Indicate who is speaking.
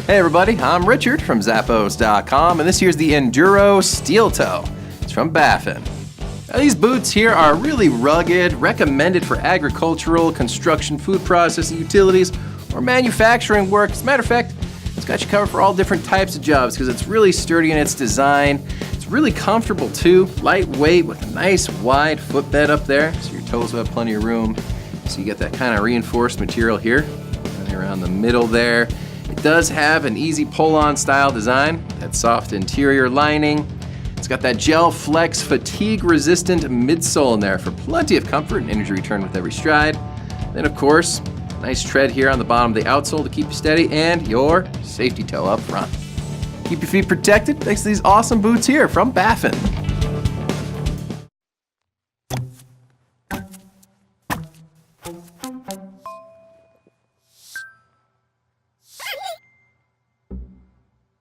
Speaker 1: Hey everybody, I'm Richard from Zappos.com, and this here's the Enduro Steel Toe. It's from Baffin. Now, these boots here are really rugged, recommended for agricultural, construction, food processing, utilities, or manufacturing work. As a matter of fact, it's got you covered for all different types of jobs because it's really sturdy in its design. It's really comfortable too, lightweight with a nice wide footbed up there, so your toes will have plenty of room. So you get that kind of reinforced material here, and around the middle there. It does have an easy pull-on style design, that soft interior lining. It's got that GelFlex fatigue-resistant midsole in there for plenty of comfort and energy return with every stride. Then of course, nice tread here on the bottom of the outsole to keep you steady, and your safety toe up front. Keep your feet protected thanks to these awesome boots here from Baffin.